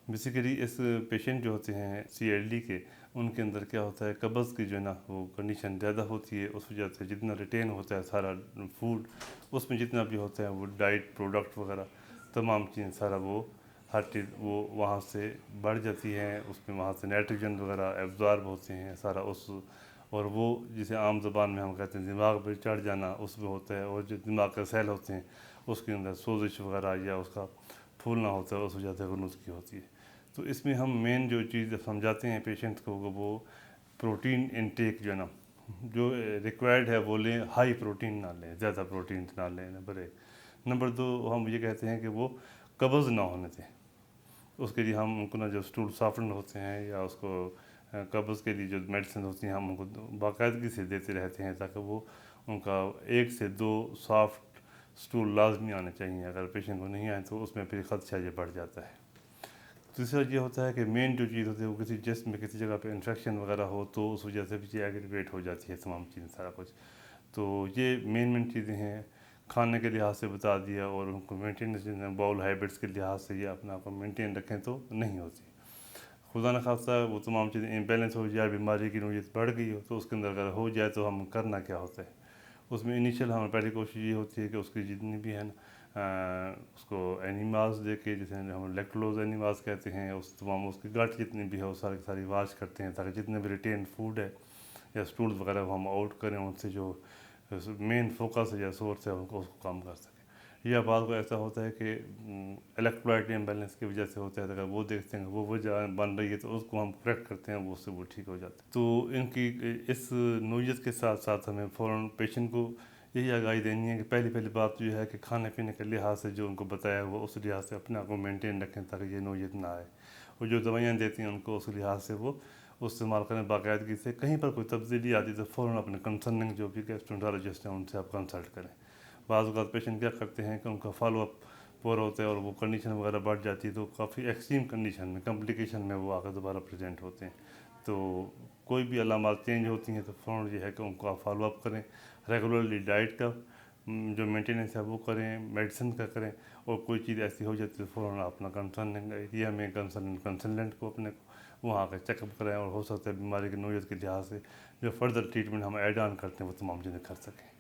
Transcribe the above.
Basically इस patient जो होते हैं CLD के, उनके अंदर क्या होता है, कब्ज़ की जो है ना वो कंडीशन ज़्यादा होती है। उस वजह से जितना रिटेन होता है सारा फूड, उसमें जितना भी होता है वो डाइट प्रोडक्ट वगैरह तमाम चीज़ें सारा वो हर चीज़ वो वहाँ से बढ़ जाती हैं। उसमें वहाँ से नाइट्रोजन वगैरह एब्जॉर्ब होते हैं सारा उस, और वो जिसे आम ज़बान में हम कहते हैं दिमाग पर चढ़ जाना, उसमें होता है। और जो दिमाग के सेल होते हैं उसके अंदर सोजिश वगैरह या उसका फूलना होता है, उस वजह से गनुज़ की होती है। तो इसमें हम मेन जो चीज़ समझाते हैं पेशेंट को वो प्रोटीन इनटेक जो है ना, जो रिक्वायर्ड है वो लें, हाई प्रोटीन ना लें, ज़्यादा प्रोटीन ना लें। नंबर 2 हम ये कहते हैं कि वो कब्ज़ ना होने दें। उसके लिए हम उनको ना जो स्टूल सॉफ्टनर होते हैं या उसको कब्ज़ के लिए जो मेडिसिन होती हैं हम उनको बाकायदगी से देते रहते हैं, ताकि वो उनका 1 से 2 सॉफ्ट स्टूल लाजमी आने चाहिए। अगर पेशेंट को नहीं आए तो उसमें फिर ख़दशा ये बढ़ जाता है। तीसरा ये होता है कि मेन जो चीज़ होती है वो किसी जिस्म में किसी जगह पे इन्फेक्शन वगैरह हो तो उस वजह से भी ये एग्रीवेट हो जाती है तमाम चीज़ें सारा कुछ। तो ये मेन चीज़ें हैं। खाने के लिहाज से बता दिया, और उनको मेंटेनेंस बाउल हैबिट्स के लिहाज से ये अपना आपको मेंटेन रखें तो नहीं होती। खुदा न खास्ता वो तमाम चीज़ें इम्बेलेंस हो जाए, बीमारी की नौयत बढ़ गई हो तो उसके अंदर अगर हो जाए तो हम करना क्या होता है। उसमें इनिशियल हमारी पहली कोशिश ये होती है कि उसकी जितनी भी है ना उसको एनिमास दे के, जैसे हम लैक्टोज एनिमास कहते हैं, उस तमाम उसकी गट जितनी भी है वो सारी सारी वाश करते हैं, ताकि जितने भी रिटेन फूड है या स्टूल्स वगैरह वो हम आउट करें, उनसे जो मेन फोकस है या सोर्स है उनको उसको कम कर सकें। या बाद को ऐसा होता है कि इलेक्ट्रोलाइट इम्बैलेंस की वजह से होता है, अगर वो देखते हैं वो वजह बन रही है तो उसको हम करेक्ट करते हैं, वो उससे वो ठीक हो जाता है। तो इनकी इस नोयत के साथ साथ हमें फ़ौरन पेशेंट को यही आगाही देनी है कि पहली बात जो है कि खाने पीने के लिहाज से जो उनको बताया वो उस लिहाज से अपने आप को मेंटेन रखें ताकि ये नोयत ना आए। और जो दवाइयाँ देती हैं उनको उस लिहाज से वो इस्तेमाल करें बाकायदगी से। कहीं पर कोई तब्दीली आती है तो फ़ौरन अपने कंसर्निंग जो भी गैस्ट्रोएंटरोलॉजिस्ट हैं उनसे आप कंसल्ट करें। बाज़ औक़ात पेशेंट क्या करते हैं कि उनका फॉलो अप पूरा होता है और वो कंडीशन वगैरह बढ़ जाती है, तो काफ़ी एक्सट्रीम कंडीशन में कॉम्प्लिकेशन में वो आकर दोबारा प्रेजेंट होते हैं। तो कोई भी अलामात चेंज होती हैं तो फ़ौरन ये है कि उनको आप फॉलो अप करें। रेगुलरली डाइट का जो मेंटेनेंस है वो करें, मेडिसिन का करें, और कोई चीज़ ऐसी हो जाती है तो फ़ौरन अपना कंसर्न एरिया में कंसल्टेंट को अपने वहाँ आकर चेकअप कराएं, और हो सकता है बीमारी की नोयत के लिहाज से जो फर्दर ट्रीटमेंट हम ऐड ऑन करते हैं वो तमाम चीज़ें कर सकें।